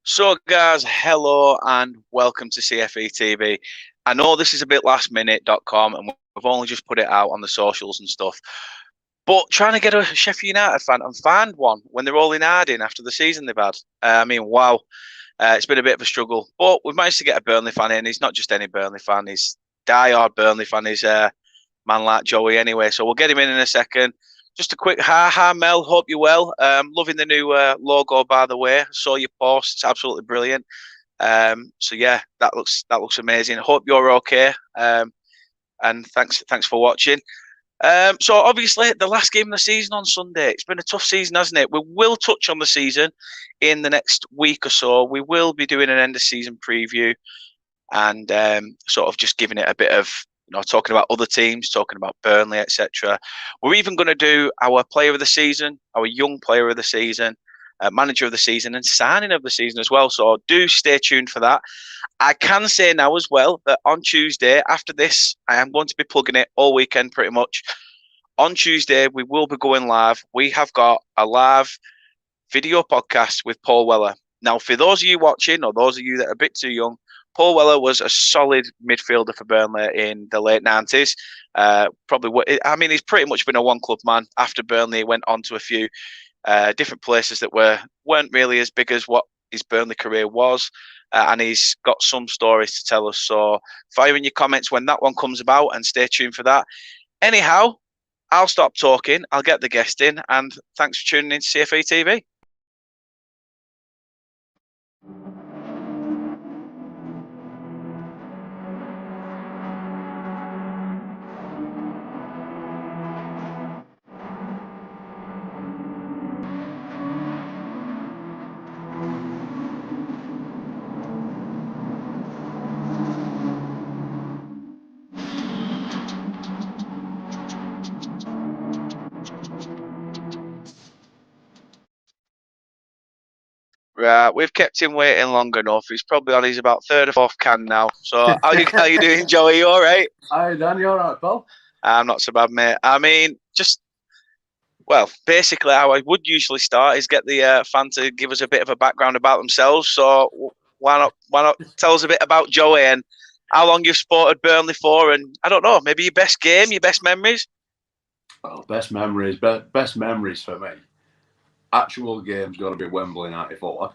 So, guys, hello and welcome to CFE TV. I know this is a bit lastminute.com and we've only just put it out on the socials and stuff, but trying to get a Sheffield United fan and find one when they're all in hiding after the season they've had. Wow, it's been a bit of a struggle, but we've managed to get a Burnley fan in. He's not just any Burnley fan, he's die-hard Burnley fan. He's a man like Joey anyway, so we'll get him in a second. Just a quick hi, Mel. Hope you're well. Loving the new logo, by the way. Saw your post; it's absolutely brilliant. So yeah, that looks amazing. Hope you're okay. And thanks for watching. So obviously, the last game of the season on Sunday. It's been a tough season, hasn't it? We will touch on the season in the next week or so. We will be doing an end of season preview and sort of just giving it a bit of, talking about other teams, talking about Burnley, etc. We're even going to do our player of the season, our young player of the season, manager of the season, and signing of the season as well. So do stay tuned for that. I can say now as well that on Tuesday, after this, I am going to be plugging it all weekend pretty much. On Tuesday, we will be going live. We have got a live video podcast with Paul Weller. Now, for those of you watching, or those of you that are a bit too young, Paul Weller was a solid midfielder for Burnley in the late 90s. He's pretty much been a one-club man. After Burnley, he went on to a few different places that weren't really as big as what his Burnley career was. And he's got some stories to tell us. So fire in your comments when that one comes about and stay tuned for that. Anyhow, I'll stop talking. I'll get the guest in. And thanks for tuning in to CFE TV. Right, we've kept him waiting long enough. He's probably on his about third or fourth can now. So how you doing, Joey? You all right? Hi, Dan. You all right, pal? I'm not so bad, mate. Basically how I would usually start is get the fan to give us a bit of a background about themselves. So why not tell us a bit about Joey and how long you've supported Burnley for, and I don't know, maybe your best game, your best memories? Well, best memories for me. Actual game's got to be Wembley '94.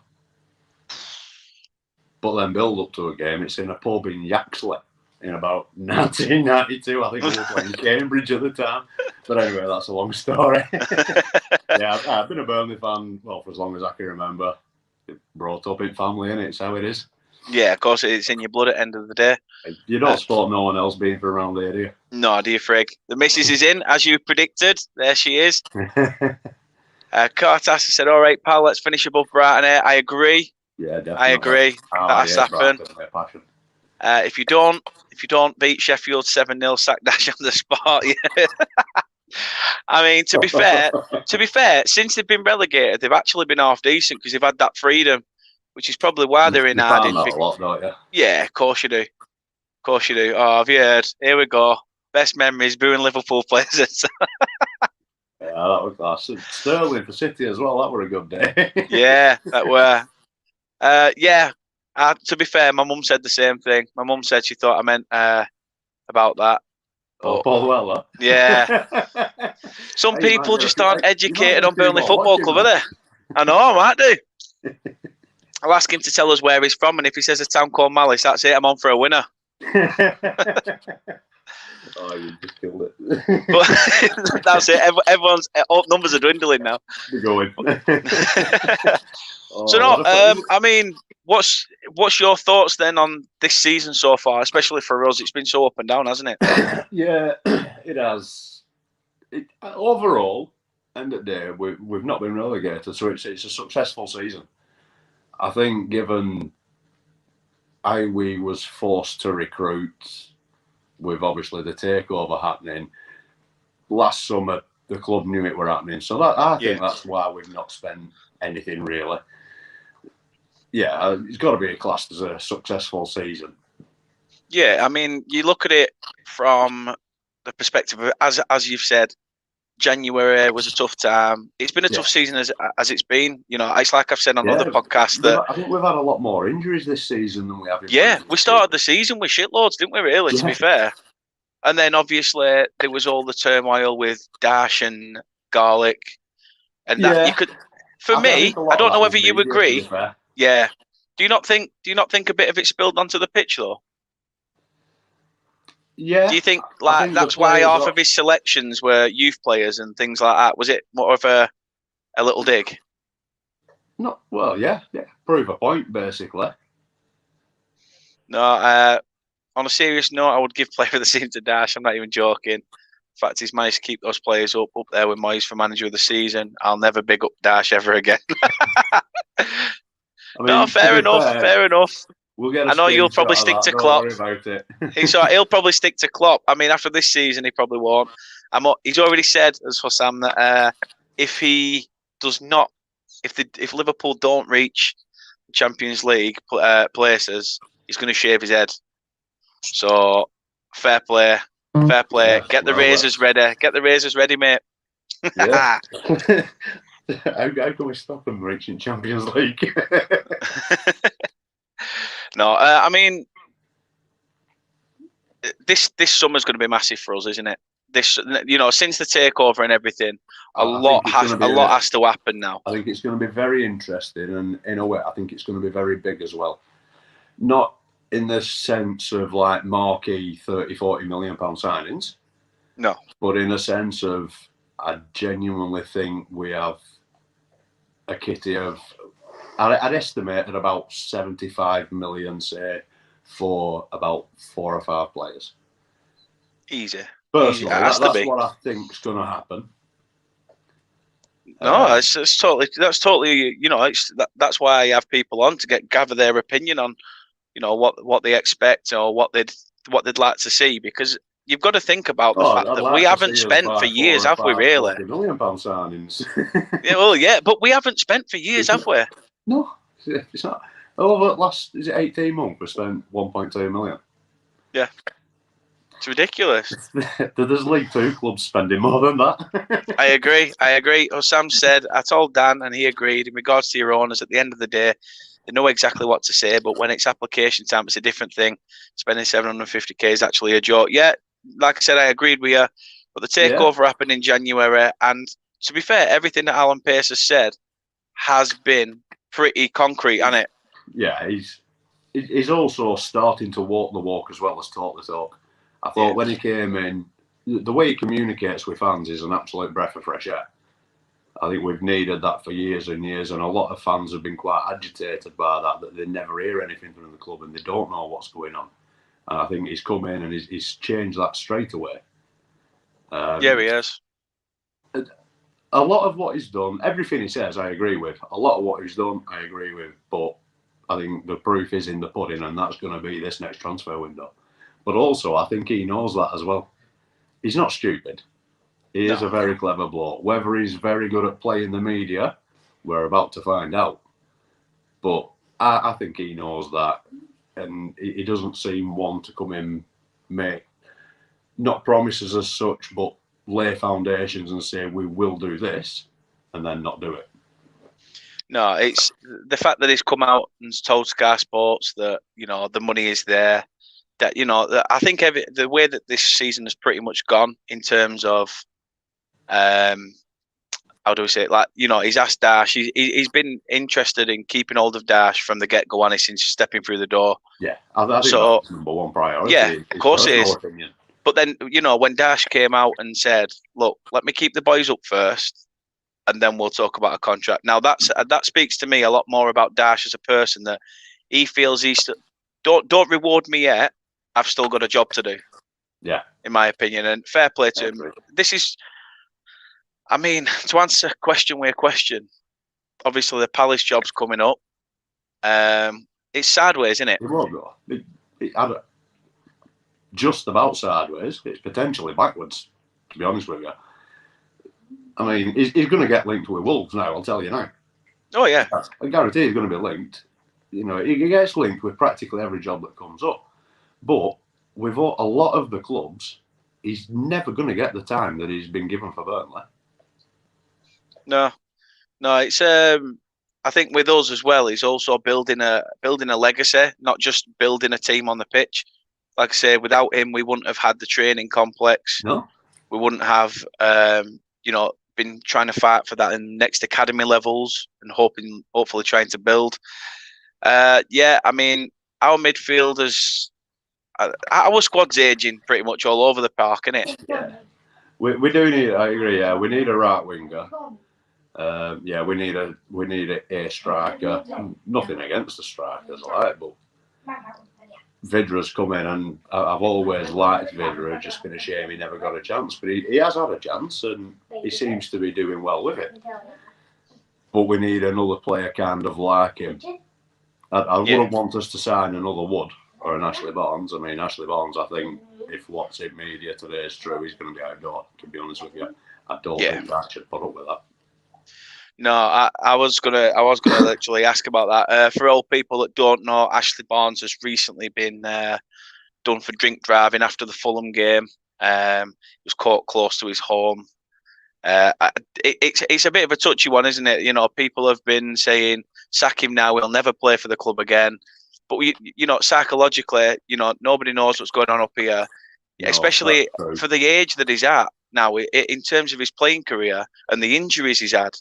But then build up to a game, it's in a pub in Yaxley in about 1992. I think we were playing Cambridge at the time. But anyway, that's a long story. Yeah, I've been a Burnley fan, well, for as long as I can remember. Brought up in family, and it's how it is. Yeah, of course, it's in your blood at the end of the day. You don't support no one else being from around here, do you? No, do you, Frig? The missus is in, as you predicted. There she is. Cartas said, all right, pal, let's finish above Brighton here. I agree. Yeah, definitely. I agree. That has happened. If you don't beat Sheffield 7-0, sack Dash on the spot. Yeah. I mean, to be fair, since they've been relegated, they've actually been half decent because they've had that freedom, which is probably why they're in hiding. A lot, don't you? Yeah, of course you do. Of course you do. Oh, have you heard? Here we go. Best memories, booing Liverpool players. Yeah, that was class. Sterling for City as well. That were a good day. Yeah, that were. To be fair, my mum said the same thing. My mum said she thought I meant about that. But, Paul Weller. Yeah. Some people just aren't educated on Burnley Football Club, are they? I know, I might do. I'll ask him to tell us where he's from, and if he says a town called Malice, that's it. I'm on for a winner. Oh, you just killed it. But that's it. Everyone's numbers are dwindling now. We're going. What's your thoughts then on this season so far, especially for us? It's been so up and down, hasn't it? Yeah, it has. Overall, end of the day, we've not been relegated, so it's a successful season. I think, given how we was forced to recruit, with obviously the takeover happening last summer, the club knew it were happening. So I think that's why we've not spent anything really. Yeah, it's got to be classed as a successful season. Yeah, I mean, you look at it from the perspective of, as you've said, January was a tough time. It's been a tough season as it's been. You know, it's like I've said on other podcasts that I think we've had a lot more injuries this season than we have. We started the season with shitloads, didn't we? Really, to be fair. And then obviously there was all the turmoil with Dash and Garlic, and that you could. For me, I don't know whether you agree. Yeah. Do you not think a bit of it spilled onto the pitch though? Yeah. Do you think that's why half of his selections were youth players and things like that? Was it more of a little dig? No. Well, yeah. Prove a point, basically. No. On a serious note, I would give player of the season to Dash. I'm not even joking. In fact, he's managed to keep those players up there with Moyes for manager of the season. I'll never big up Dash ever again. No, fair enough. We'll get I know you'll probably stick to Klopp. He'll probably stick to Klopp. I mean, after this season, he probably won't. He's already said, as Hossam, that if Liverpool don't reach the Champions League places, he's going to shave his head. So fair play. Yeah, get the razors ready, mate. Yeah. How can we stop them reaching Champions League? No, I mean, this summer's going to be massive for us, isn't it? Since the takeover and everything, a lot has to happen now. I think it's going to be very interesting, and in a way, I think it's going to be very big as well. Not in the sense of like marquee 30-40 million pound signings, no, but in a sense of I genuinely think we have a kitty of. I'd estimate at about 75 million, say, for about 4 or 5 players. Easy. Personally, that's what I think is going to happen. No, that's totally. That's why I have people on to gather their opinion on, what they expect or what they'd like to see, because you've got to think about the fact that we haven't spent for years, have we? Really? £1 million signings. But we haven't spent for years, have we? No, it's not. Over the last 18 months, we spent 1.2 million. Yeah, it's ridiculous. There's League Two clubs spending more than that. I agree. Sam said, I told Dan, and he agreed. In regards to your owners, at the end of the day, they know exactly what to say, but when it's application time, it's a different thing. Spending 750k is actually a joke. Yeah, like I said, I agreed with you. But the takeover happened in January, and to be fair, everything that Alan Pace has said has been pretty concrete, hasn't it? Yeah, he's also starting to walk the walk as well as talk the talk. I thought when he came in, the way he communicates with fans is an absolute breath of fresh air. I think we've needed that for years and years, and a lot of fans have been quite agitated by that they never hear anything from the club and they don't know what's going on. And I think he's come in and he's changed that straight away. He has. A lot of what he's done, everything he says, I agree with. A lot of what he's done, I agree with. But I think the proof is in the pudding, and that's going to be this next transfer window. But also, I think he knows that as well. He's not stupid. He is a very clever bloke. Whether he's very good at playing the media, we're about to find out. But I think he knows that. And he doesn't seem one to come in, make not promises as such, but lay foundations and say we will do this, and then not do it. No, it's the fact that he's come out and told Sky Sports that the money is there. That I think the way that this season has pretty much gone in terms of how do we say it? Like, he's asked Dash. He's been interested in keeping hold of Dash from the get-go, and since stepping through the door. Yeah, I think that's number one priority. Yeah, of course it is. Opinion. But then, when Dash came out and said, "Look, let me keep the boys up first, and then we'll talk about a contract." Now that speaks to me a lot more about Dash as a person, that he feels don't reward me yet. I've still got a job to do. Yeah, in my opinion, and fair play to him. This is. I mean, to answer question with a question, obviously the Palace job's coming up. It's sideways, isn't it? It won't go. Just about sideways. It's potentially backwards, to be honest with you. I mean, he's going to get linked with Wolves now, I'll tell you now. Oh, yeah. I guarantee he's going to be linked. He gets linked with practically every job that comes up. But with a lot of the clubs, he's never going to get the time that he's been given for Burnley. No, no. It's I think with us as well, he's also building a legacy, not just building a team on the pitch. Like I say, without him, we wouldn't have had the training complex. No. We wouldn't have, been trying to fight for that in next academy levels and hopefully trying to build. Yeah, I mean, our midfielders, our squad's aging pretty much all over the park, isn't it? Yeah. We do need. I agree. Yeah, we need a right winger. Yeah, we need a striker. Nothing against the strikers, like, but Vidra's come in, and I've always liked Vidra. It's just been a shame he never got a chance, but he has had a chance, and he seems to be doing well with it. But we need another player kind of like him. I wouldn't want us to sign another Wood or an Ashley Barnes. I mean, Ashley Barnes, I think, if what's in media today is true, he's going to be outdoor, to be honest with you. I don't think I should put up with that. No, I was gonna literally ask about that. For all people that don't know, Ashley Barnes has recently been done for drink driving after the Fulham game. He was caught close to his home. It's a bit of a touchy one, isn't it? You know, people have been saying sack him now; he'll never play for the club again. But psychologically, nobody knows what's going on up here, especially for the age that he's at now. In terms of his playing career and the injuries he's had,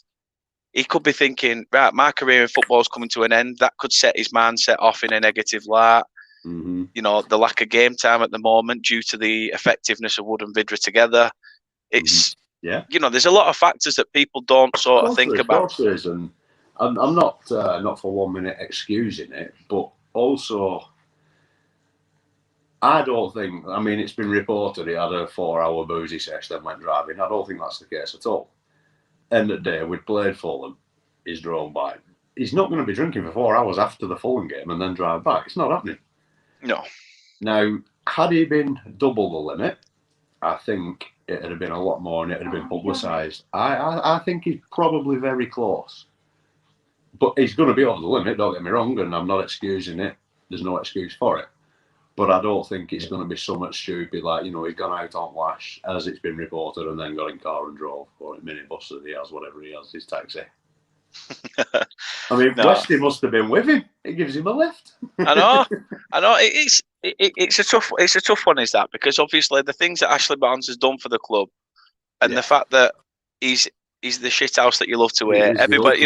he could be thinking, right, my career in football is coming to an end. That could set his mindset off in a negative light. Mm-hmm. The lack of game time at the moment due to the effectiveness of Wood and Vidra together. It's there's a lot of factors that people don't sort of think about. Of course there is, and I'm not for 1 minute excusing it, but also I don't think. I mean, it's been reported he had a 4-hour boozy sesh, then went driving. I don't think that's the case at all. End of the day, we'd played Fulham. He's drove by. He's not going to be drinking for 4 hours after the Fulham game and then drive back. It's not happening. No. Now, had he been double the limit, I think it would have been a lot more and it would have been publicised. I think he's probably very close. But he's going to be over the limit, don't get me wrong, and I'm not excusing it. There's no excuse for it. But I don't think it's going to be so much stupid like, he's gone out on lash, as it's been reported, and then got in car and drove, or a minibus that he has, whatever he has, his taxi. I mean, Westy must have been with him. It gives him a lift. I know. It's a tough one, is that, because obviously the things that Ashley Barnes has done for the club, and the fact that he's the shithouse that you love to hear. Everybody,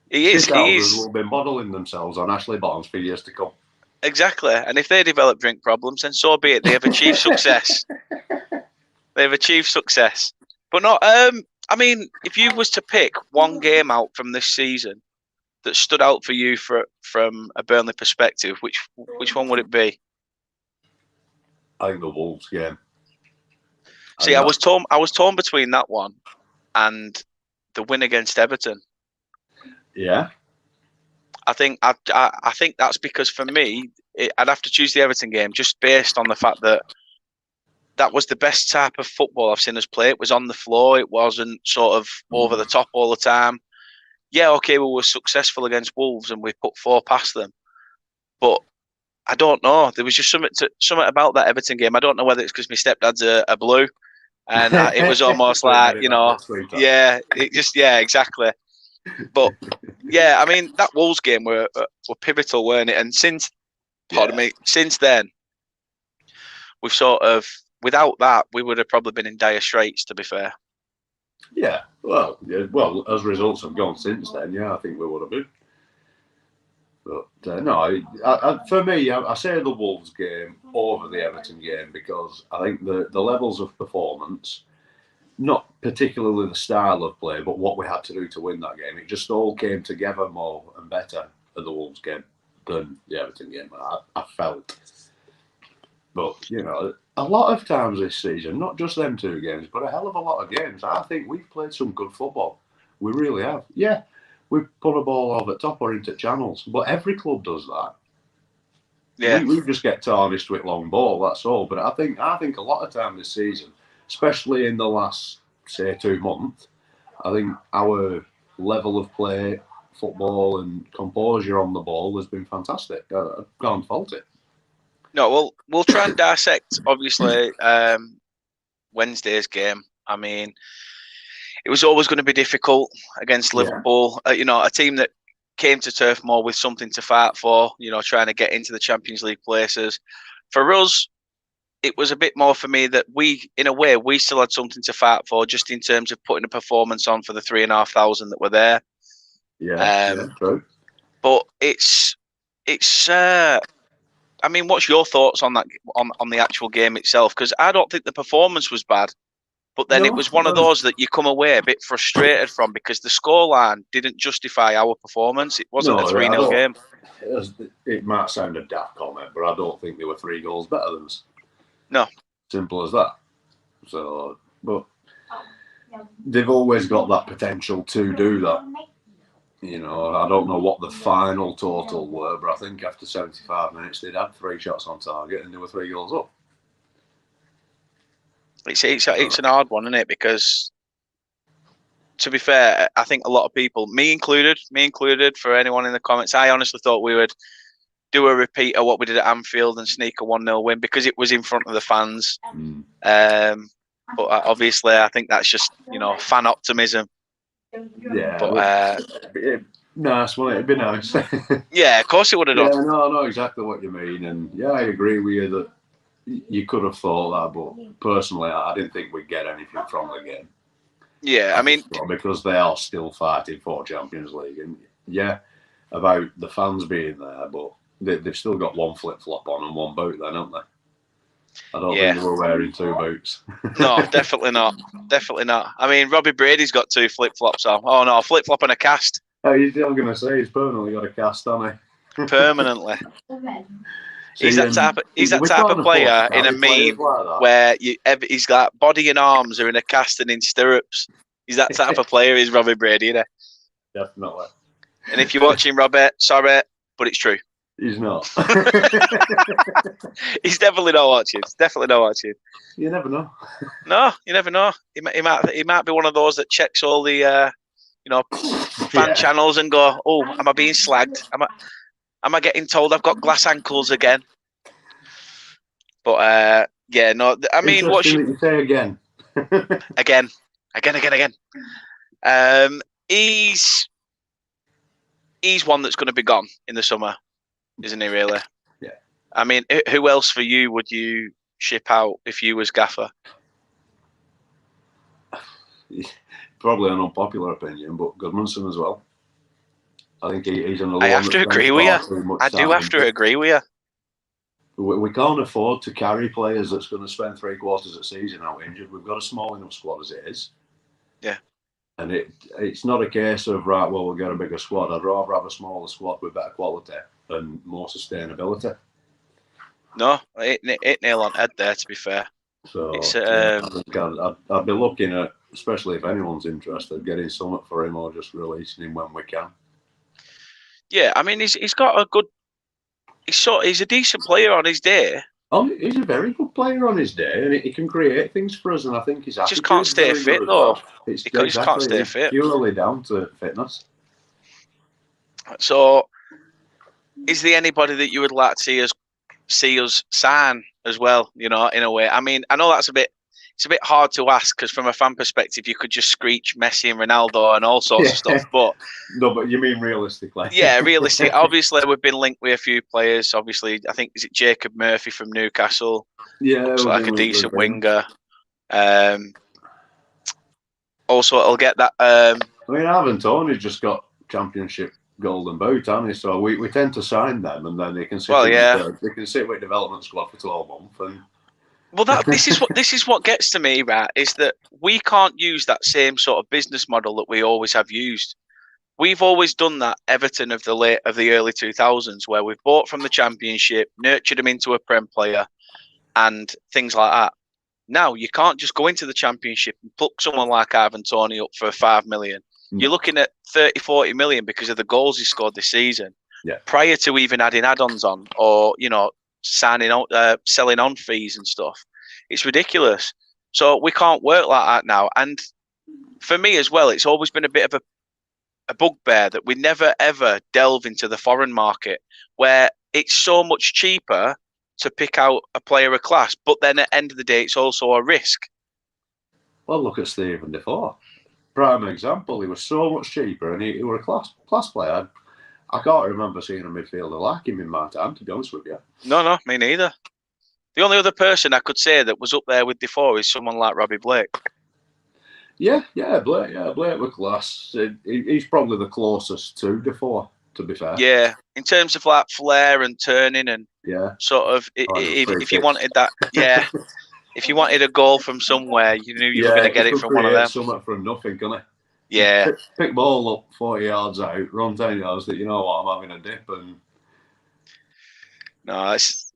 he is. Will be modelling themselves on Ashley Barnes for years to come. Exactly, and if they develop drink problems, then so be it. They have achieved success. But not. I mean, if you was to pick one game out from this season that stood out for you from a Burnley perspective, which one would it be? I think the Wolves game. See, I was torn between that one and the win against Everton. Yeah. I think that's because for me, I'd have to choose the Everton game just based on the fact that was the best type of football I've seen us play. It was on the floor. It wasn't sort of over the top all the time. Yeah, okay, we were successful against Wolves and we put 4 past them. But I don't know. There was just something about that Everton game. I don't know whether it's because my stepdad's a blue, and it was almost like exactly. But yeah, I mean that Wolves game were pivotal, weren't it? And since then, we've sort of, without that, we would have probably been in dire straits, to be fair. Yeah, well, as results have gone since then, yeah, I think we would have been. But no, for me, I say the Wolves game over the Everton game because I think the levels of performance, not particularly the style of play, but what we had to do to win that game, it just all came together more and better at the Wolves game than the Everton game. I felt. But, a lot of times this season, not just them 2 games, but a hell of a lot of games, I think we've played some good football. We really have. Yeah, we put a ball over the top or into channels, but every club does that. Yeah, we just get tarnished with long ball, that's all. But I think a lot of time this season, especially in the last, say, 2 months, I think our level of play, football and composure on the ball has been fantastic. I can't fault it. No, we'll try and dissect, obviously, Wednesday's game. I mean, it was always going to be difficult against Liverpool. You know, a team that came to Turf Moor with something to fight for. You know, trying to get into the Champions League places. For us, it was a bit more for me that we, in a way, we still had something to fight for, just in terms of putting a performance on for the 3,500 that were there. True. But it's. I mean, what's your thoughts on that on the actual game itself? Because I don't think the performance was bad, but then it was one of those that you come away a bit frustrated from because the scoreline didn't justify our performance. It wasn't a 3-0 game. It might sound a daft comment, but I don't think they were 3 goals better than us. No. Simple as that. So, but they've always got that potential to do that. You know, I don't know what the final total were, but I think after 75 minutes they'd had 3 shots on target and they were 3 goals up. It's an hard one, isn't it? Because, to be fair, I think a lot of people, me included, for anyone in the comments, I honestly thought we would do a repeat of what we did at Anfield and sneak a 1-0 win because it was in front of the fans. But obviously, I think that's just, you know, fan optimism. Yeah, but nice, wouldn't it? It'd be nice. Yeah, of course it would have done. Yeah, no, I know exactly what you mean, and yeah, I agree with you that you could have thought that, but personally, I didn't think we'd get anything from the game. Yeah, I mean, because they are still fighting for Champions League, and yeah, about the fans being there, but they've still got 1 flip-flop on and 1 boot then, haven't they? I don't think they were wearing 2 boots. No, definitely not. Definitely not. I mean, Robbie Brady's got 2 flip-flops on. Oh, no, a flip-flop and a cast. Oh, I'm going to say he's permanently got a cast, hasn't he? Permanently. He's that type of player in a meme where he's got body and arms are in a cast and in stirrups. He's that type of player, is Robbie Brady, isn't he? Definitely. And if you're watching, Robert, sorry, but it's true. He's not. He's definitely not watching. You never know. No, you never know. He might be one of those that checks all the fan channels and go, oh, am I being slagged? Am I getting told I've got glass ankles again? But yeah, no. I mean, what should you say again? Again. He's one that's going to be gone in the summer, isn't he? Really? Yeah. I mean, who else for you would you ship out if you was gaffer? Probably an unpopular opinion, but Goodmanson as well. I think he's another one. I have to agree with you. I do have to agree with you. We can't afford to carry players that's going to spend 3/4 of the season out injured. We've got a small enough squad as it is. Yeah. And it's not a case of, right, well, we'll get a bigger squad. I'd rather have a smaller squad with better quality and more sustainability. No, it nail on head there, to be fair. So I'd be looking at, especially if anyone's interested, getting something for him or just releasing him when we can. Yeah, I mean, he's got a good. He's a decent player on his day. He's a very good player on his day, and he can create things for us. And I think his attitude just can't stay fit though. He just can't stay fit. Purely down to fitness. So, is there anybody that you would like to see us sign as well? You know, in a way. I mean, I know that's it's a bit hard to ask because from a fan perspective, you could just screech Messi and Ronaldo and all sorts of stuff. But no, but you mean realistically? Yeah, realistic. Obviously, we've been linked with a few players. Obviously, I think is it Jacob Murphy from Newcastle? Yeah, looks like a decent winger. Also, I'll get that. I mean, Ivan Toney's just got Championship Golden Boot, hasn't he? So we tend to sign them, and then they can sit. They can sit with development squad for 12 months and. Well, this is what gets to me, right? Is that we can't use that same sort of business model that we always have used. We've always done that Everton of the early 2000s, where we've bought from the Championship, nurtured them into a Prem player, and things like that. Now you can't just go into the Championship and pluck someone like Ivan Toney up for 5 million. You're looking at 30, 40 million because of the goals he scored this season. Yeah. Prior to even adding add-ons on, or signing out, selling on fees and stuff. It's ridiculous. So we can't work like that now. And for me as well, it's always been a bit of a bugbear that we never ever delve into the foreign market, where it's so much cheaper to pick out a player of class, but then at the end of the day, it's also a risk. Well, look at Stephen Defoe. prime example. He was so much cheaper, and he was a class player. I can't remember seeing a midfielder like him in my time, to be honest with you. No, me neither. The only other person I could say that was up there with Defoe is someone like Robbie Blake. Yeah, Blake was class. He's probably the closest to Defoe, to be fair. Yeah, in terms of like flair and turning and sort of, if you wanted that, if you wanted a goal from somewhere, you knew you were going to get it from one of them. Something from nothing, couldn't he? Yeah. Pick ball up 40 yards out, run 10 yards, that you know what, I'm having a dip. And no, it's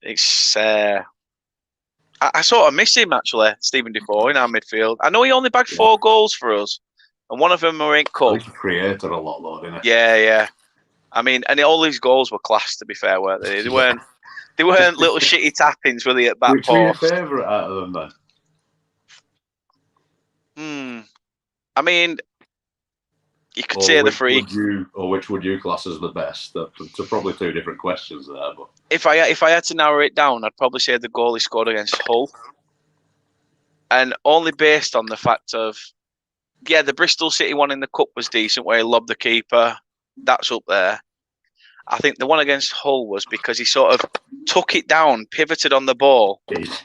I sort of miss him, actually, Stephen Defoe, in our midfield. I know he only bagged 4 goals for us, and one of them were in Cup. He created a lot, though, didn't he? Yeah. I mean, and all these goals were class, to be fair, weren't they? They weren't little shitty tappings, were they, at back post? Which was your favourite out of them, then? I mean, you could say the free. Which would you class as the best? They're probably 2 different questions there. But if I had to narrow it down, I'd probably say the goal he scored against Hull, and only based on the fact of, the Bristol City one in the Cup was decent, where he lobbed the keeper. That's up there. I think the one against Hull was because he sort of took it down, pivoted on the ball,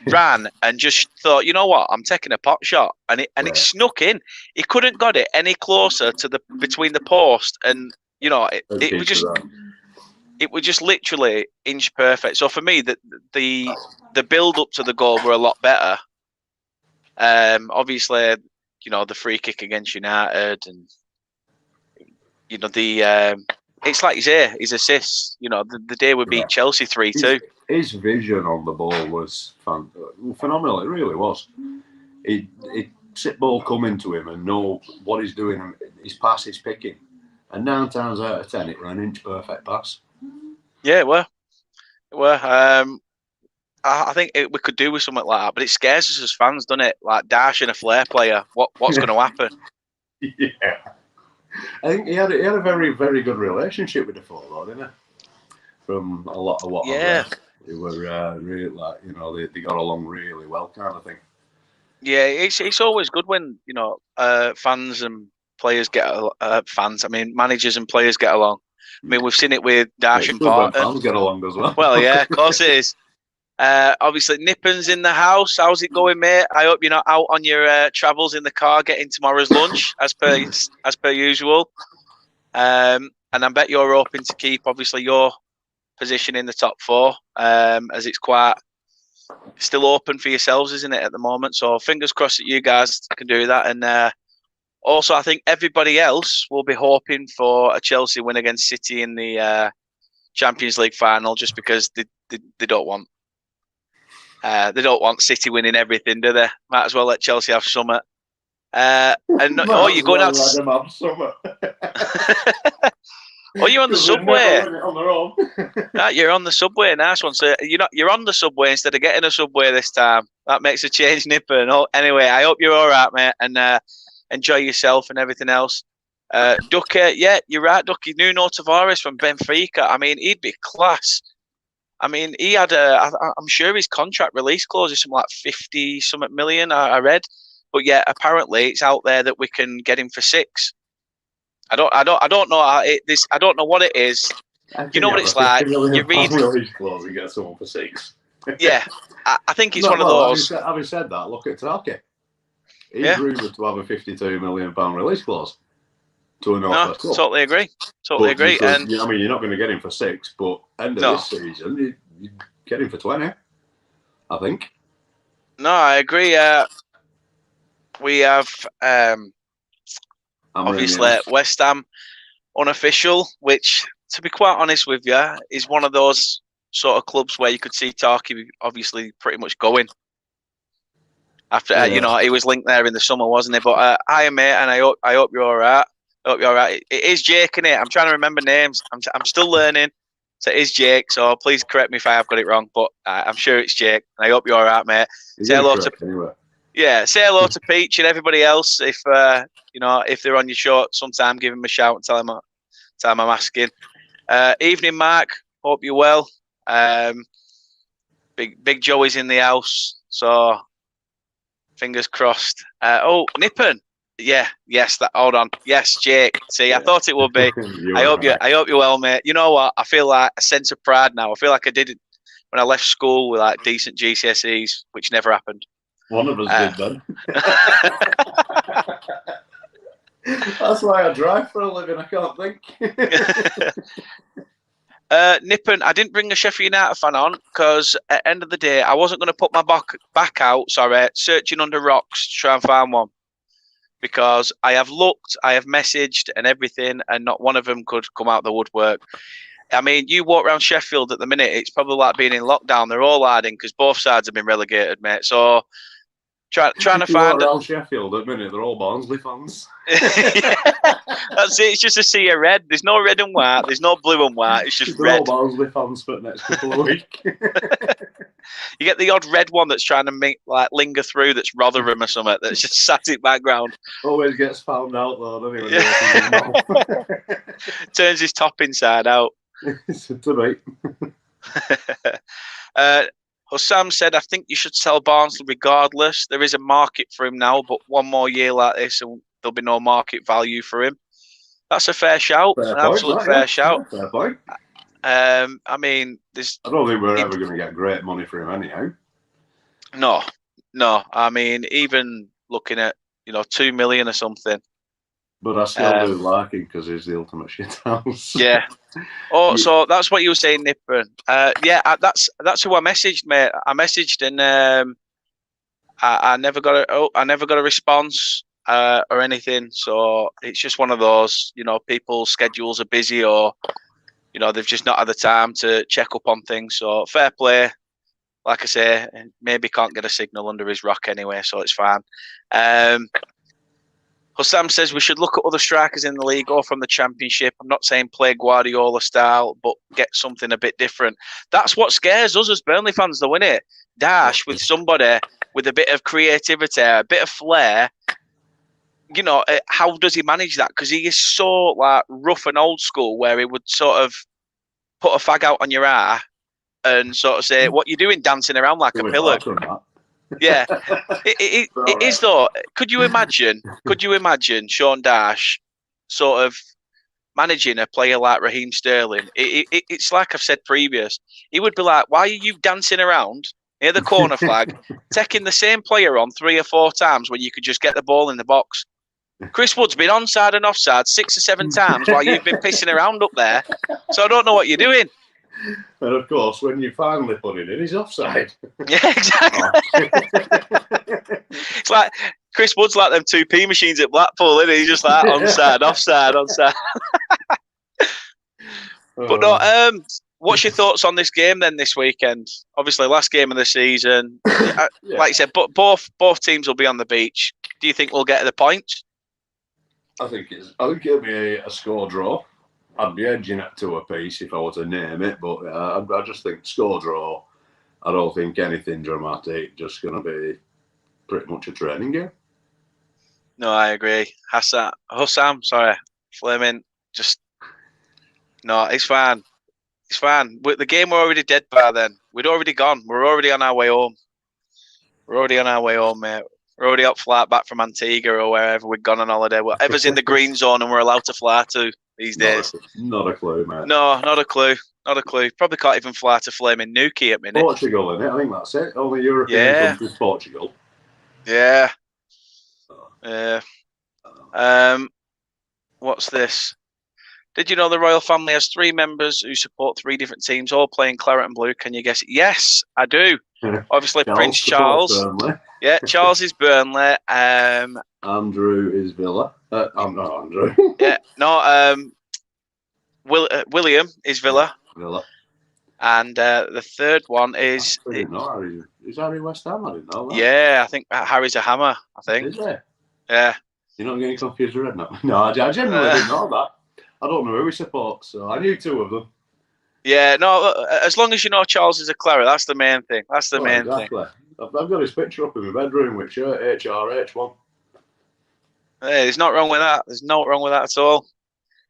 ran, and just thought, you know what, I'm taking a pot shot, and it snuck in. He couldn't got it any closer to between the post, and it was just literally inch perfect. So for me, the build up to the goal were a lot better. Obviously, the free kick against United, and it's like you say, his assists. The day we beat Chelsea 3-2. His vision on the ball was phenomenal. It really was. He'd sit ball coming to him and know what he's doing. His pass is picking, and 9 times out of 10, it ran an inch perfect pass. Yeah, it were. I think we could do with something like that, but it scares us as fans, doesn't it? Like Dash and a flair player. What's going to happen? Yeah. I think he had a very, very good relationship with Defoe, though, didn't he? From a lot of what I've read. They were really, like, they got along really well, kind of thing. Yeah, it's always good when, fans and players managers and players get along. I mean, we've seen it with Dash and Barton. Fans get along as well. Well, yeah, of course it is. Obviously, Nippen's in the house. How's it going, mate? I hope you're not out on your travels in the car getting tomorrow's lunch, as per usual. And I bet you're hoping to keep, obviously, your position in the top 4, as it's quite still open for yourselves, isn't it, at the moment? So fingers crossed that you guys can do that. And also, I think everybody else will be hoping for a Chelsea win against City in the Champions League final, just because they don't want. They don't want City winning everything, do they? Might as well let Chelsea have summit. You're going out to them have summit. You're on the subway. On you're on the subway. Nice one. So you're on the subway instead of getting a subway this time. That makes a change, Nipper. Anyway, I hope you're all right, mate, and enjoy yourself and everything else. Ducky, yeah, you're right, Ducky. Nuno Tavares from Benfica. I mean, he'd be class. I mean, he had I'm sure his contract release clause is something like 50-something million, I read. But yeah, apparently it's out there that we can get him for 6. I don't know how I don't know what it is. You know what it's like. You read release clause and get someone for 6. Yeah, I think it's one of those. Having said that, look at Tarky. He's rumoured to have a £52 million release clause. Totally agree. And I mean, you're not going to get him for 6, but end of this season, you get him for 20. I think. No, I agree. We have obviously West Ham unofficial, which, to be quite honest with you, is one of those sort of clubs where you could see Tarky obviously pretty much going. After he was linked there in the summer, wasn't he? But hi, mate, and I hope you're all right. It is Jake, innit? I'm trying to remember names. I'm still learning. So it is Jake. So please correct me if I have got it wrong. But I'm sure it's Jake. And I hope you're all right, mate. Say hello to Peach and everybody else. If if they're on your show sometime, give them a shout and tell them I'm asking. Evening, Mark. Hope you're well. Big Joey's in the house. So fingers crossed. Nippen. Yes. Hold on. Yes, Jake. See, I thought it would be. I hope you're well, mate. You know what? I feel like a sense of pride now. I feel like I did it when I left school with like decent GCSEs, which never happened. One of us did then. That's why I drive for a living. I can't think. Nippon, I didn't bring a Sheffield United fan on because at the end of the day, I wasn't going to put my back out, searching under rocks to try and find one. Because I have looked, I have messaged and everything, and not one of them could come out the woodwork. I mean, you walk around Sheffield at the minute, it's probably like being in lockdown. They're all hiding because both sides have been relegated, mate. So trying to find around Sheffield at the minute, they're all Barnsley fans. Yeah, that's it. It's just a sea of red. There's no red and white. There's no blue and white. It's just they're red. all Barnsley fans for the next couple of weeks. You get the odd red one that's trying to linger through. That's Rotherham or something. That's just sat in background. Always gets found out though, doesn't he? Turns his top inside out. It's a debate. Hussam said, I think you should sell Barnsley regardless. There is a market for him now, but one more year like this and there'll be no market value for him. That's a fair shout. An absolute fair shout. Fair point. I mean, I don't think we're ever going to get great money for him anyhow. No. I mean, even looking at, 2 million or something. But I still do like him because he's the ultimate shithouse. Yeah. Oh, so that's what you were saying, Nippon. That's who I messaged, mate. I messaged and I never got a response or anything. So it's just one of those, people's schedules are busy or they've just not had the time to check up on things. So fair play. Like I say, maybe can't get a signal under his rock anyway, so it's fine. Hussam says we should look at other strikers in the league or from the Championship. I'm not saying play Guardiola style, but get something a bit different. That's what scares us as Burnley fans, though, isn't it? Dash with somebody with a bit of creativity, a bit of flair. How does he manage that? Because he is so rough and old school, where he would sort of put a fag out on your eye and sort of say, "What you doing, dancing around like a pillar?" Yeah, it is though. Could you imagine Sean Dash sort of managing a player like Raheem Sterling? It's like I've said previous. He would be like, "Why are you dancing around near the corner flag, taking the same player on 3 or 4 times when you could just get the ball in the box?" Chris Wood's been onside and offside 6 or 7 times while you've been pissing around up there. So I don't know what you're doing. And of course, when you finally put it in, he's offside. Yeah, exactly. It's like Chris Wood's like them 2p machines at Blackpool, isn't he? He's just like onside, offside. But no, what's your thoughts on this game then this weekend? Obviously, last game of the season. Like you said, but both teams will be on the beach. Do you think we'll get the points? I think it'll be a score draw. I'd be edging it to a piece if I were to name it, but I just think score draw. I don't think anything dramatic. Just going to be pretty much a training game. No, I agree. Hussam, sorry, Fleming. No, it's fine. It's fine. The game were already dead by then. We'd already gone. We're already on our way home. Mate. We're already up flight back from Antigua or wherever we've gone on holiday. Whatever's in the green zone and we're allowed to fly to these days. Not a clue, mate. No, not a clue. Probably can't even fly to flaming Newquay at minute. Portugal, isn't it? I think that's it. Only European countries, Portugal. Yeah. What's this? Did you know the royal family has 3 members who support 3 different teams, all playing claret and blue? Can you guess it? Yes, I do. Obviously, Prince Charles. Yeah, Charles is Burnley. Andrew is Villa. I'm not Andrew. Yeah, no. William is Villa. Villa. And the third one is. Is Harry West Ham? I didn't know that. Yeah, I think Harry's a Hammer. I think. Is he? Yeah. You're not getting confused with Redknapp? No, I genuinely didn't know that. I don't know who he supports, so I knew 2 of them. Yeah, no, as long as you know Charles is a claret, that's the main thing. That's the main thing. I've got his picture up in my bedroom with shirt HRH1. Hey, there's not wrong with that. There's no wrong with that at all.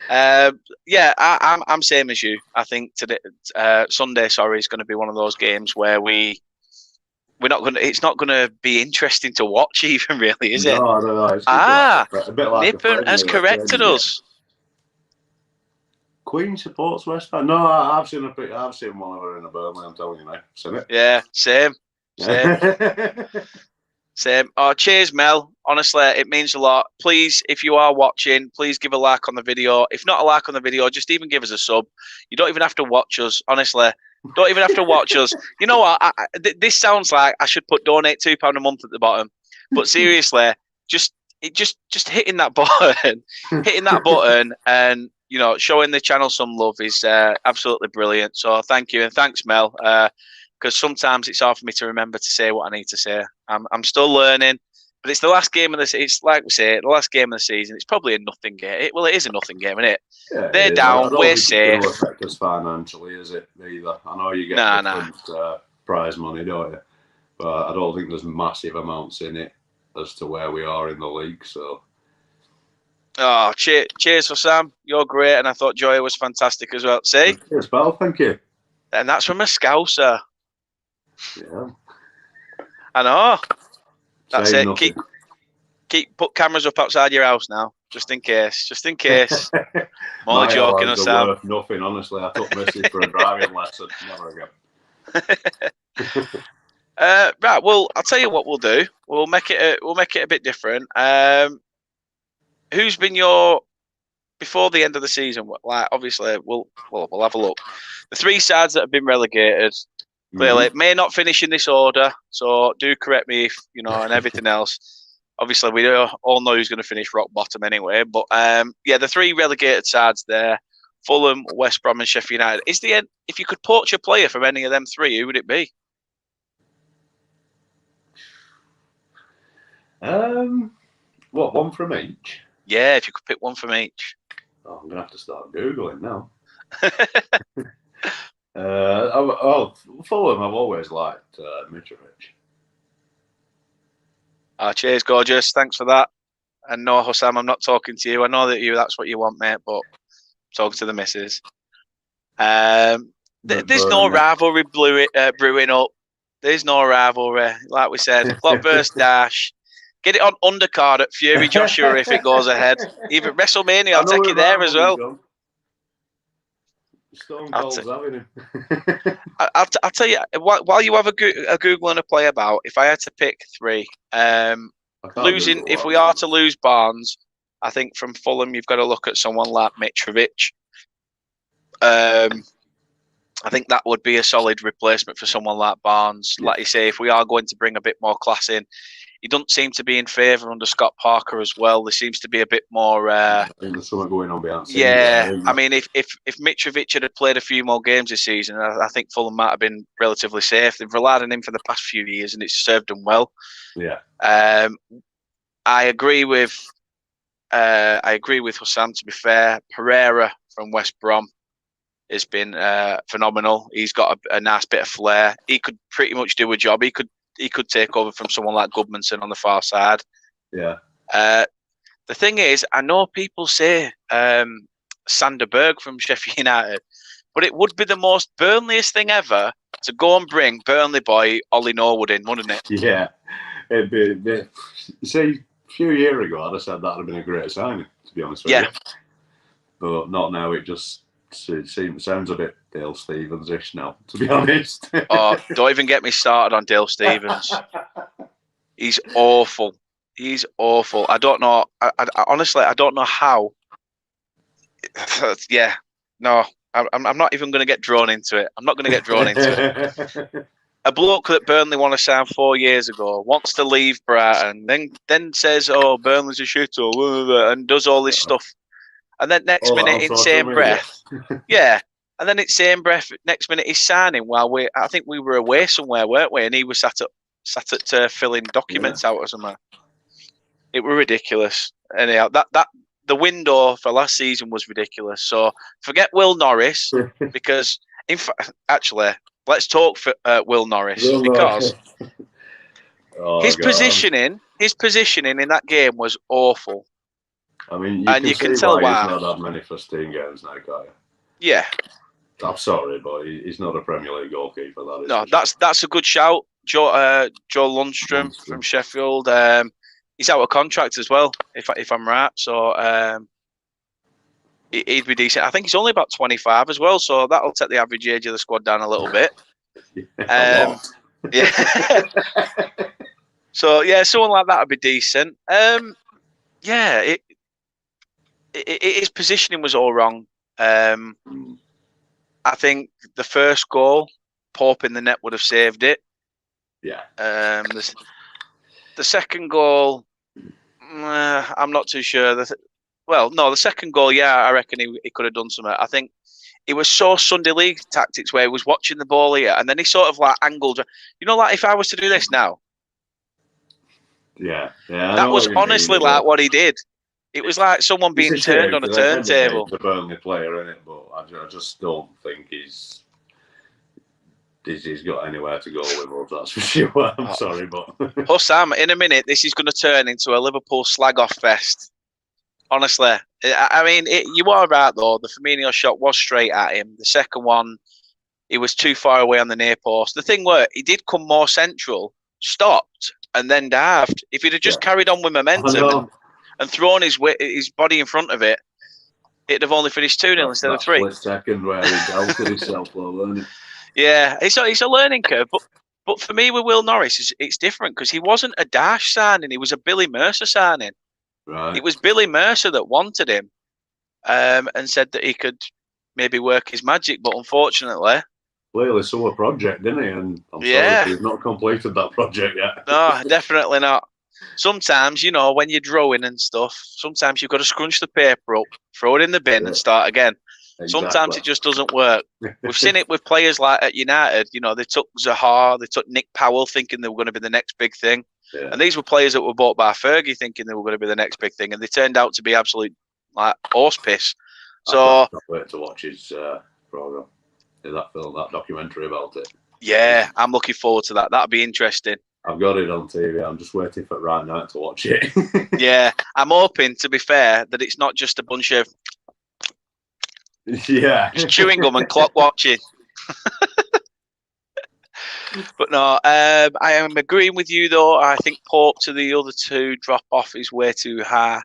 I'm same as you. I think today, Sunday, is going to be one of those games where we we're not going. It's not going to be interesting to watch, even really, is it? No. It's Ah, a bit like Nippon has corrected us. Queen supports West Ham. No, I've seen one of her in a Burnley. I'm telling you now. Seen it? Yeah, same. Same. Oh, cheers, Mel. Honestly, it means a lot. Please, if you are watching, please give a like on the video. If not a like on the video, just even give us a sub. You don't even have to watch us. Honestly, don't even have to watch us. You know what? This sounds like I should put donate £2 a month at the bottom, but seriously, just hitting that button, and showing the channel some love is absolutely brilliant. So thank you, and thanks, Mel. Because sometimes it's hard for me to remember to say what I need to say. I'm still learning, but it's the last game of the. It's like we say, the last game of the season. It's probably a nothing game. It is a nothing game, isn't it? Yeah, they're down. We're safe. It doesn't affect us financially, is it? Either. I know you get different prize money, don't you? But I don't think there's massive amounts in it as to where we are in the league. So. Oh, cheers for Sam. You're great, and I thought Joya was fantastic as well. See? Cheers, pal. Thank you. And that's from a Scouser. Yeah. I know. That's Saying it. Nothing. Put cameras up outside your house now, just in case. I'm only joking on Sam. Worth nothing, honestly. I took Missy for a driving lesson. Never again. Right. Well, I'll tell you what we'll do. We'll make it a bit different. Who's been your before the end of the season? Like, obviously, we'll have a look. The 3 sides that have been relegated. Clearly, may not finish in this order, so do correct me if and everything else. Obviously, we all know who's going to finish rock bottom anyway. But the 3 relegated sides there: Fulham, West Brom, and Sheffield United. If you could poach a player from any of them 3, who would it be? What, one from each? Yeah, if you could pick one from each. Oh, I'm gonna have to start googling now. Fulham, I've always liked Mitrovic. Cheers, gorgeous. Thanks for that. And no, Hossam, I'm not talking to you. I know that's what you want, mate, but talking to the missus. There's no rivalry brewing up. There's no rivalry. Like we said, Clock versus Dash. Get it on undercard at Fury Joshua if it goes ahead. Even WrestleMania, I'll take it there as well. Stone Cold's having him. I'll tell you, while you have a Google and a play about, if I had to pick 3, if we are to lose Barnes, I think from Fulham you've got to look at someone like Mitrovic. I think that would be a solid replacement for someone like Barnes. Yeah. Like you say, if we are going to bring a bit more class in, he doesn't seem to be in favour under Scott Parker as well. There seems to be a bit more. I think there's something going on behind. Yeah, I mean, if Mitrovic had played a few more games this season, I think Fulham might have been relatively safe. They've relied on him for the past few years, and it's served them well. Yeah. I agree with Hossam. To be fair, Pereira from West Brom has been phenomenal. He's got a nice bit of flair. He could pretty much do a job. He could take over from someone like Goodmanson on the far side. Yeah. The thing is, I know people say Sander Berg from Sheffield United, but it would be the most Burnleyest thing ever to go and bring Burnley boy Ollie Norwood in, wouldn't it? Yeah. It'd be see, a few years ago, I'd have said that would have been a great signing, to be honest with you. But not now. It sounds a bit Dale Stevens-ish now, to be honest. Oh, don't even get me started on Dale Stevens. He's awful. He's awful. I don't know. I honestly, I don't know how. Yeah, no, I'm not even going to get drawn into it. I'm not going to get drawn into it. A bloke that Burnley want to sign 4 years ago wants to leave Brighton, then says, "Oh, Burnley's a shithole," and does all this stuff. And then next minute, in same breath, and then it's same breath. Next minute, he's signing while I think we were away somewhere, weren't we? And he was sat at filling documents out or something. It were ridiculous. Anyhow, that the window for last season was ridiculous. So forget Will Norris because, in fact, actually, let's talk for Will Norris because his positioning in that game was awful. I mean, you can tell why he's not had many first team games now, can't you? Yeah. I'm sorry, but he's not a Premier League goalkeeper. That's a good shout. Joe Lundstrom from Sheffield. He's out of contract as well, if I'm right. So he'd be decent. I think he's only about 25 as well, so that'll take the average age of the squad down a little bit. A lot. Yeah. So yeah, someone like that would be decent. Yeah, his positioning was all wrong. I think the first goal, Pope in the net would have saved it. Yeah. The second goal, I'm not too sure. The second goal, yeah, I reckon he could have done something. I think it was so Sunday League tactics where he was watching the ball here and then he sort of like angled. You know, like if I was to do this now. Yeah. That was honestly like what he did. It was like someone being turned on a turntable. The Burnley player, in it, but I just don't think he's got anywhere to go with us. That's for sure. I'm sorry, but Hussam, in a minute, this is going to turn into a Liverpool slag off fest. Honestly, I mean, you are right though. The Firmino shot was straight at him. The second one, he was too far away on the near post. The thing were, he did come more central, stopped, and then dived. If he'd have just carried on with momentum and thrown his body in front of it, it'd have only finished 2-0 instead of 3. Split second where he doubted himself, though, wasn't it? Yeah, it's a learning curve. But for me with Will Norris, it's different because he wasn't a Dash signing. He was a Billy Mercer signing. Right. It was Billy Mercer that wanted him and said that he could maybe work his magic. But unfortunately... Clearly saw a project, didn't he? And I'm sorry he's not completed that project yet. No, definitely not. Sometimes, you know, when you're drawing and stuff, sometimes you've got to scrunch the paper up, throw it in the bin and start again. Exactly. Sometimes it just doesn't work. We've seen it with players like at United. You know, they took Zaha, they took Nick Powell thinking they were going to be the next big thing. Yeah. And these were players that were bought by Fergie thinking they were going to be the next big thing. And they turned out to be absolute like horse piss. So I can't wait to watch his programme. That film, that documentary about it. Yeah, I'm looking forward to that. That'll be interesting. I've got it on TV. I'm just waiting for it right now to watch it. Yeah, I'm hoping, to be fair, that it's not just a bunch of just chewing gum and clock watching. But no, I am agreeing with you though. I think Pope to the other two drop off is way too high.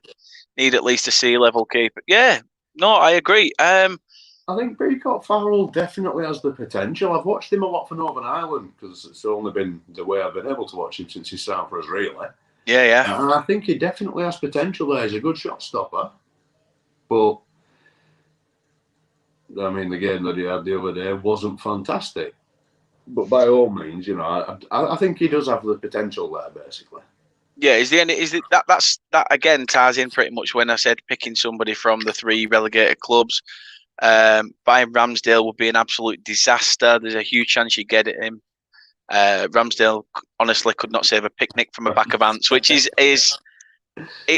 Need at least a C-level keeper. Yeah, no, I agree. I think Peacock Farrell definitely has the potential. I've watched him a lot for Northern Ireland because it's only been the way I've been able to watch him since he's signed for us, really. Yeah. And I think he definitely has potential there. He's a good shot stopper. But, I mean, the game that he had the other day wasn't fantastic. But by all means, you know, I think he does have the potential there, basically. Yeah, that again ties in pretty much when I said picking somebody from the 3 relegated clubs. Buying Ramsdale would be an absolute disaster. There's a huge chance you get at him. Ramsdale honestly could not save a picnic from a back of ants, which is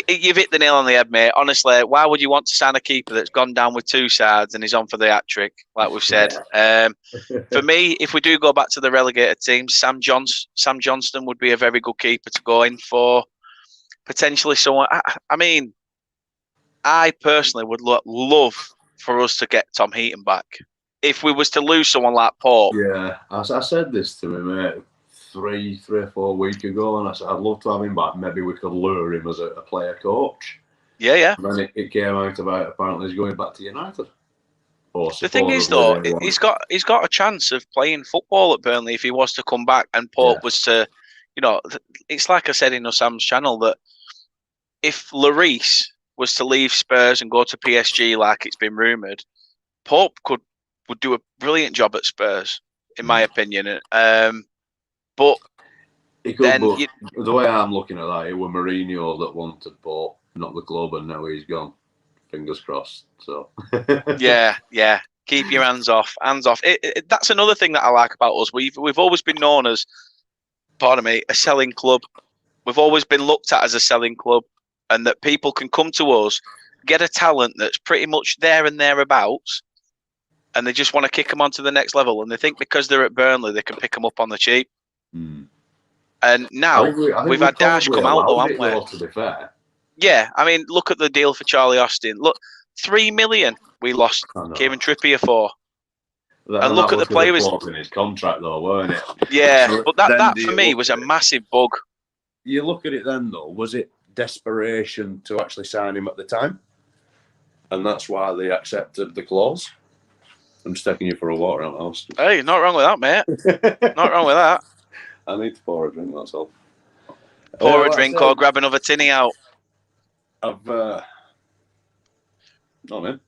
you've hit the nail on the head, mate. Honestly, why would you want to sign a keeper that's gone down with 2 sides and he's on for the hat trick, like we've said? For me, if we do go back to the relegated teams, Sam Johnston would be a very good keeper to go in for. Potentially someone. I mean, I personally would love for us to get Tom Heaton back. If we was to lose someone like Pope. Yeah, I said this to him, mate, 3 or 4 weeks ago, and I said, I'd love to have him back. Maybe we could lure him as a player coach. Yeah. And then it came out about apparently he's going back to United. The thing is, though, he's got a chance of playing football at Burnley if he was to come back and Pope was to, you know, it's like I said in Ossam's channel that if Lloris was to leave Spurs and go to PSG like it's been rumoured, Pope would do a brilliant job at Spurs, in my opinion. But he could, the way I'm looking at that, it was Mourinho that wanted Pope, not the club, and now he's gone. Fingers crossed. So yeah. Keep your hands off. That's another thing that I like about us. We've always been known as, a selling club. We've always been looked at as a selling club. And that people can come to us, get a talent that's pretty much there and thereabouts, and they just want to kick them on to the next level. And they think because they're at Burnley, they can pick them up on the cheap. And now I think we've had Dash come out, though, haven't we? To be fair. Yeah, I mean, look at the deal for Charlie Austin. Look, $3 million we lost Kieran Trippier for. And look that at the was going to players. come up in his contract, though, weren't it? Yeah, So but that for me was a massive bug. You look at it then, though. Was it desperation to actually sign him at the time? And that's why they accepted the clause? I'm just taking you for a walk around the house. Hey, not wrong with that, mate. Not wrong with that. I need to pour a drink, that's all. Pour a drink or grab another tinny out. I've not in.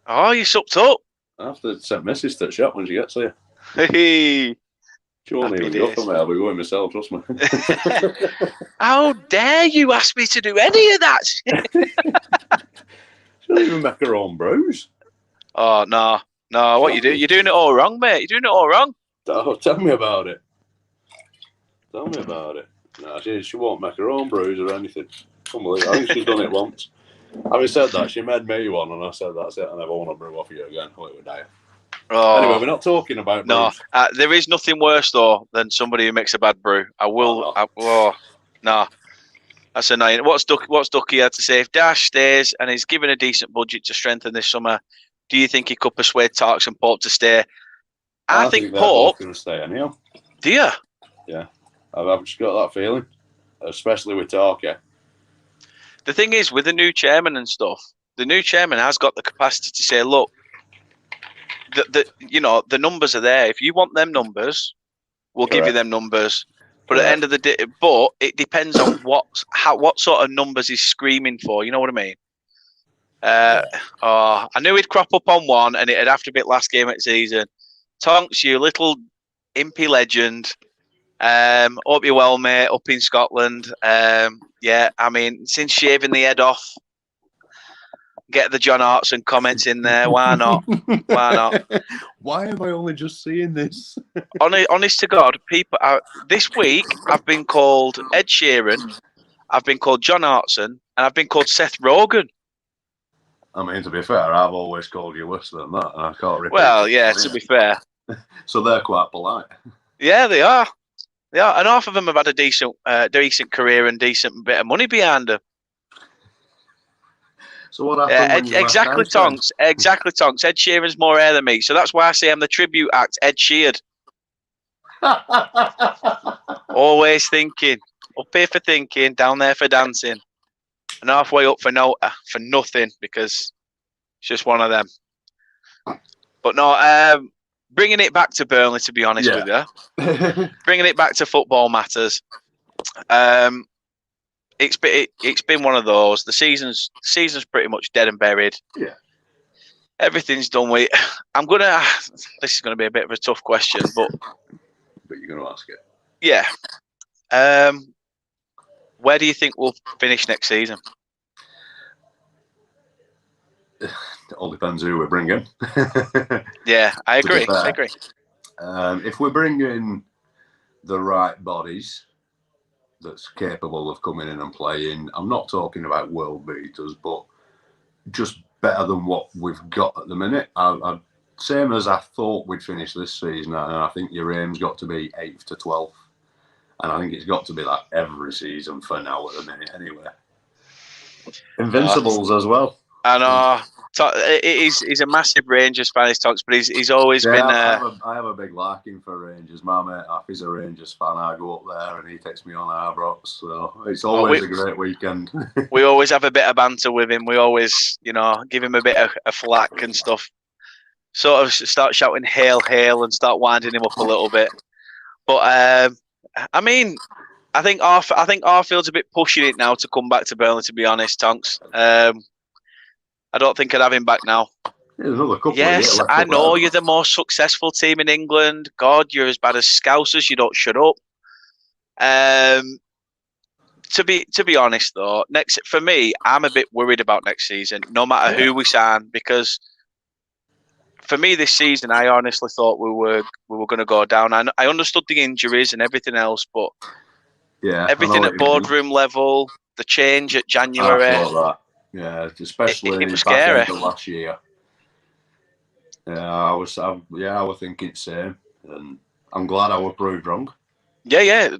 Oh, you supped up. I have to send Mrs. to the shop when she gets here. Hey. She won't even go for me. I'll be going myself, trust me. How dare you ask me to do any of that? She don't even make her own brews. Oh, no. No, what you do? You're doing it all wrong, mate. You're doing it all wrong. Oh, tell me about it. Tell me about it. No, she won't make her own brews or anything. Unbelievable. I think she's done it once. Having said that, she made me one, and I said, that's it, I never want to brew off you again. Oh, it would die. Oh, anyway, we're not talking about brews. No, there is nothing worse, though, than somebody who makes a bad brew. No. That's annoying. What's Ducky had to say? If Dash stays and is given a decent budget to strengthen this summer, do you think he could persuade Tarks and Pope to stay? I think they're Pope both going to stay anyhow. Do you? Yeah. I've just got that feeling, especially with Tarky. The thing is, with the new chairman and stuff, the new chairman has got the capacity to say, look, the numbers are there. If you want them numbers, we'll give you them numbers. But at the end of the day, but it depends on what sort of numbers he's screaming for. You know what I mean? I knew he'd crop up on one, and it'd have to be last game of the season. Tonks, you little impy legend. Hope you're well, mate, up in Scotland. Yeah, I mean, since shaving the head off, get the John Hartson comments in there. Why not? Why not? Why am I only just seeing this? Honest to God, people. This week, I've been called Ed Sheeran, I've been called John Hartson, and I've been called Seth Rogen. I mean, to be fair, I've always called you worse than that, and I can't repeat. Well, yeah, to be fair. So they're quite polite. Yeah, they are. Yeah, and half of them have had a decent career and decent bit of money behind them. So what happened? Exactly, Tonks. Exactly, Tonks. Ed Sheeran's more hair than me, so that's why I say I'm the tribute act. Ed Sheeran. Always thinking, up here for thinking, down there for dancing, and halfway up for nothing because it's just one of them. But no, bringing it back to Burnley, to be honest with you, bringing it back to football matters. It's been one of those. The season's pretty much dead and buried. Yeah, everything's done with. This is gonna be a bit of a tough question, but you're gonna ask it. Yeah. Where do you think we'll finish next season? It all depends who we bring in. Yeah, I agree. If we bring in the right bodies that's capable of coming in and playing, I'm not talking about world beaters, but just better than what we've got at the minute. Same as I thought we'd finish this season, and I think your aim's got to be 8th to 12th. And I think it's got to be that every season for now at the minute, anyway. Invincibles as well. I know. He's a massive Rangers fan, Tonks, but he's always been. I have a big liking for Rangers. My mate Happy's a Rangers fan. I go up there and he takes me on Arbrox, so it's always a great weekend. We always have a bit of banter with him. We always, give him a bit of a flack and stuff. Sort of start shouting "Hail, hail" and start winding him up a little bit. But I mean, I think Arfield's a bit pushing it now to come back to Burnley. To be honest, Tonks. I don't think I'd have him back now. There's another couple. Yes, I know you're the most successful team in England. God, you're as bad as Scousers. You don't shut up. To be honest though, for me, I'm a bit worried about next season. No matter who we sign, because for me this season, I honestly thought we were going to go down. I understood the injuries and everything else, but everything at boardroom level, the change at January. I thought that. Yeah, especially it was scary. Last year. Yeah, I was thinking the same, and I'm glad I was proved wrong. Yeah,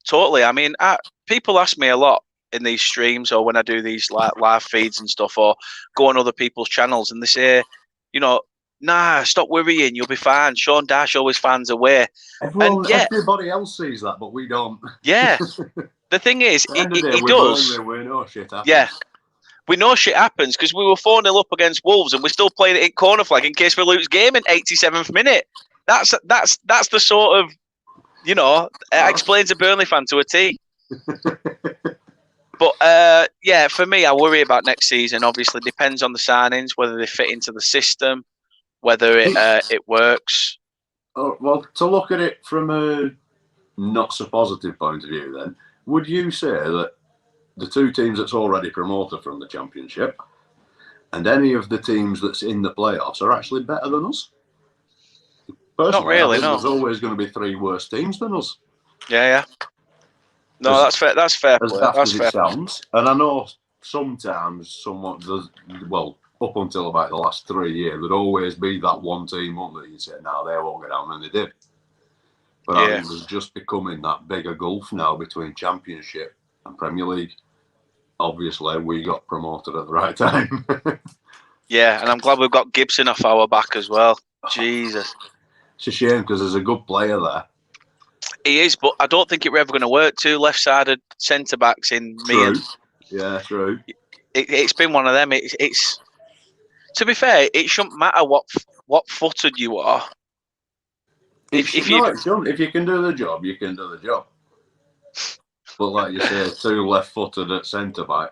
totally. I mean, people ask me a lot in these streams or when I do these live feeds and stuff, or go on other people's channels, and they say, nah, stop worrying, you'll be fine. Sean Dyche always finds a way. Everybody else sees that, but we don't. Yeah. The thing is, At the end of the day, he does. We know shit happens. Yeah. We know shit happens because we were 4-0 up against Wolves and we're still playing it in corner flag in case we lose game in 87th minute. That's the sort of, it explains a Burnley fan to a T. But for me, I worry about next season. Obviously, depends on the signings, whether they fit into the system, whether it works. Oh, well, to look at it from a not so positive point of view, then, would you say that the two teams that's already promoted from the Championship and any of the teams that's in the playoffs are actually better than us? Personally, not really, no. There's always going to be 3 worse teams than us. Yeah. No, that's fair. That's fair. As daft as it sounds. And I know sometimes someone does, well, up until about the last 3 years, there'd always be that one team up that you'd say, no, they won't get down, and they did. But I think there's just becoming that bigger gulf now between Championship and Premier League. Obviously, we got promoted at the right time. Yeah, and I'm glad we've got Gibson off our back as well. Jesus. It's a shame because there's a good player there. He is, but I don't think it we're ever going to work. 2 left-sided centre-backs in me. Yeah, true. It's been one of them. It's to be fair, it shouldn't matter what footed you are. If you can do the job, you can do the job. But like you say, 2 left-footed at centre-back.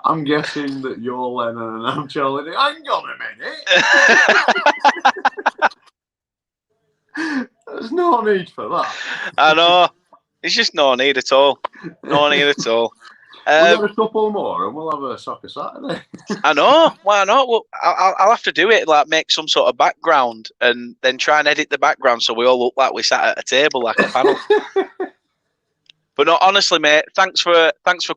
I'm guessing that you're Lennon and I'm Charlie. Hang on a minute. There's no need for that. I know. There's just no need at all. No need at all. We'll have a couple more and we'll have a soccer Saturday. I know. Why not? Well, I'll have to do it, like make some sort of background and then try and edit the background so we all look like we sat at a table like a panel. But no, honestly, mate, thanks for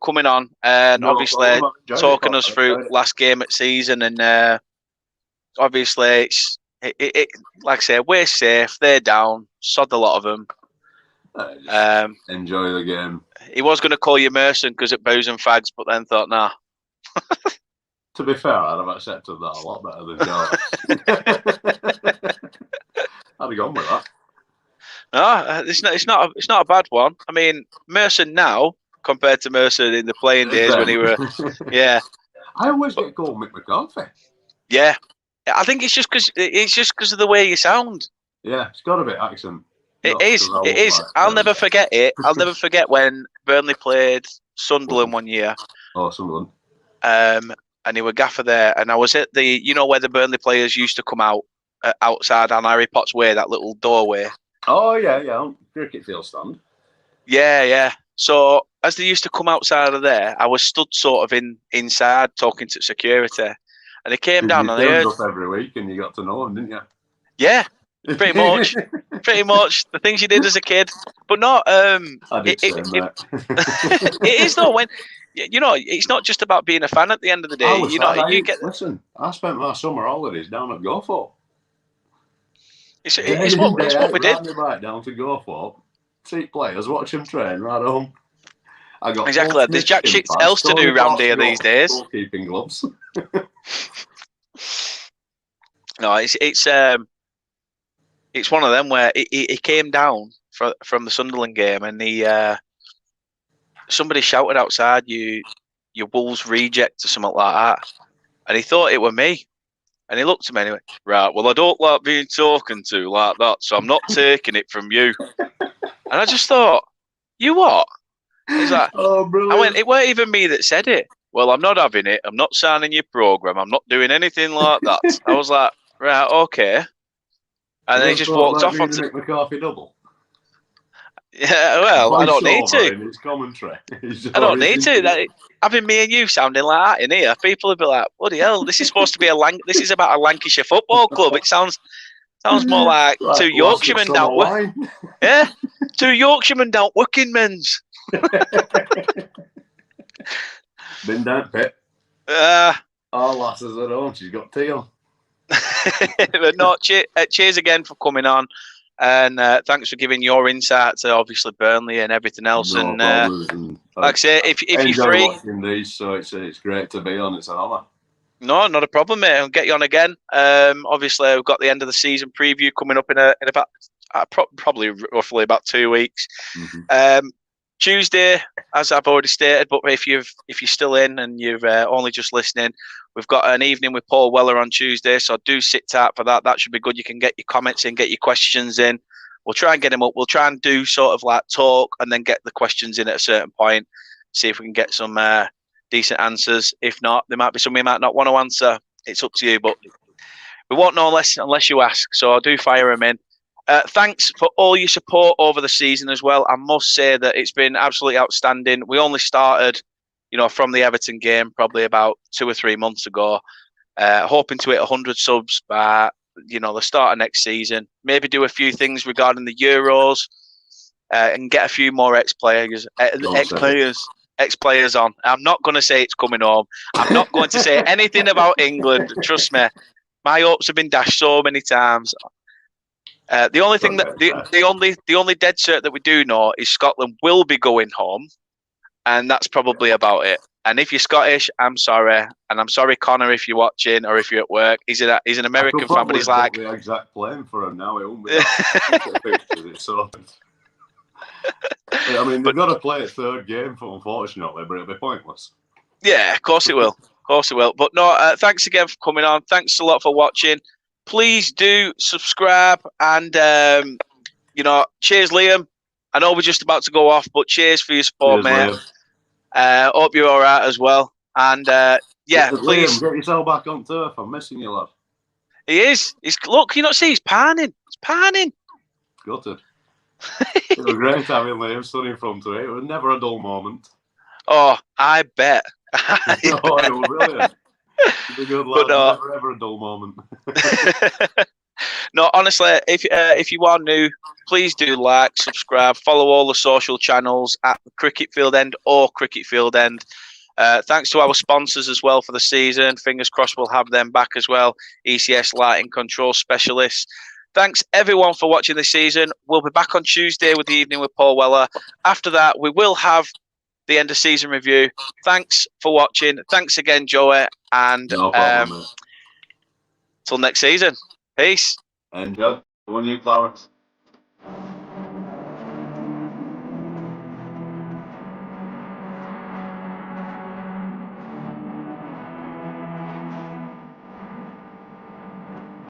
coming on and obviously talking us through last game at season. And obviously, it like I say, we're safe. They're down. Sod a lot of them. Enjoy the game. He was going to call you Merson because it bows and fags, but then thought, nah. To be fair, I'd have accepted that a lot better than Joe. I'd have gone with that. No, it's not a bad one. I mean, Merson now compared to Merson in the playing days when he were, yeah. I always get called Mick McCarthy. Yeah, I think it's just because of the way you sound. Yeah, it's got a bit accent. It is. I'll never forget it. I'll never forget when Burnley played Sunderland one year. Oh, Sunderland. And he were gaffer there, and I was at the, where the Burnley players used to come out outside on Harry Potts Way, that little doorway. Oh yeah, cricket field stand. Yeah. So as they used to come outside of there, I was stood sort of inside talking to security, and they came down and they heard up every week, and you got to know them, didn't you? Yeah, pretty much. Pretty much the things you did as a kid, but not. I did that. It is though when it's not just about being a fan at the end of the day. Listen, I spent my summer holidays down at Gothorpe. It's what we did. Right down to Gothorpe, see players, watch them train right home. I got exactly. There's jack shit else to do around here these days. Goalkeeping gloves. No, it's one of them where he came down from the Sunderland game and somebody shouted outside, "You Wolves reject" or something like that, and he thought it were me. And he looked at me and he went, right, well, I don't like being talking to like that, so I'm not taking it from you. And I just thought, you what? He's like, oh, brilliant. I went, it weren't even me that said it. Well, I'm not having it. I'm not signing your programme. I'm not doing anything like that. I was like, right, okay. And then he just walked off onto the McCarthy double. Yeah, well, I don't need to. It's commentary. I don't need to. Having me and you sounding like that in here, people would be like, "Bloody hell! This is supposed to be this is about a Lancashire football club." It sounds more like two Yorkshiremen down. Yeah, two Yorkshiremen down working men's. Been down pit. Our lasses at home. She's got tea on. But no, cheers again for coming on. And thanks for giving your insight to obviously Burnley and everything else. No problems, and Like I say, if I you're enjoy free, watching these, so it's great to be on. It's an honour. no, not a problem, mate. I'll get you on again. Obviously, we've got the end of the season preview coming up in about probably roughly about 2 weeks. Mm-hmm. Tuesday, as I've already stated, but if you're still in and you've only just listening, we've got an evening with Paul Weller on Tuesday, so do sit tight for that. That should be good. You can get your comments in, get your questions in. We'll try and get them up. We'll try and do sort of like talk and then get the questions in at a certain point. See if we can get some decent answers. If not, there might be some we might not want to answer. It's up to you, but we won't know unless you ask. So I do fire them in. Thanks for all your support over the season as well. I must say that it's been absolutely outstanding. We only started, from the Everton game probably about 2 or 3 months ago, hoping to hit 100 subs by, the start of next season. Maybe do a few things regarding the Euros and get a few more ex-players on. I'm not going to say it's coming home. I'm not going to say anything about England. Trust me, my hopes have been dashed so many times. The only thing that the only dead cert that we do know is Scotland will be going home, and that's probably about it. And if you're Scottish, I'm sorry, and I'm sorry, Connor, if you're watching or if you're at work. He's an American fan, but he's like the exact plane for him now. It won't be that so. I mean, they've got to play a third game, unfortunately, but it'll be pointless. Yeah, of course it will. Of course it will. But no, thanks again for coming on. Thanks a lot for watching. Please do subscribe and, cheers, Liam. I know we're just about to go off, but cheers for your support, mate. Hope you're all right as well. And, please. Liam, get yourself back on turf. I'm missing you, lad. He is. Look, you not see he's panning. He's panning. Gutted. It was great having Liam stood in front of it. It was never a dull moment. Oh, I bet. It was brilliant. It's a good lad. Never ever a dull moment. No, honestly, if you are new, please do like, subscribe, follow all the social channels at Cricket Field End or Cricket Field End. Thanks to our sponsors as well for the season. Fingers crossed we'll have them back as well. ECS Lighting Control Specialists. Thanks everyone for watching this season. We'll be back on Tuesday with the evening with Paul Weller. After that, we will have the end of season review. Thanks for watching. Thanks again, Joey. And no problem, till next season. Peace. Enjoy. One new Clarence.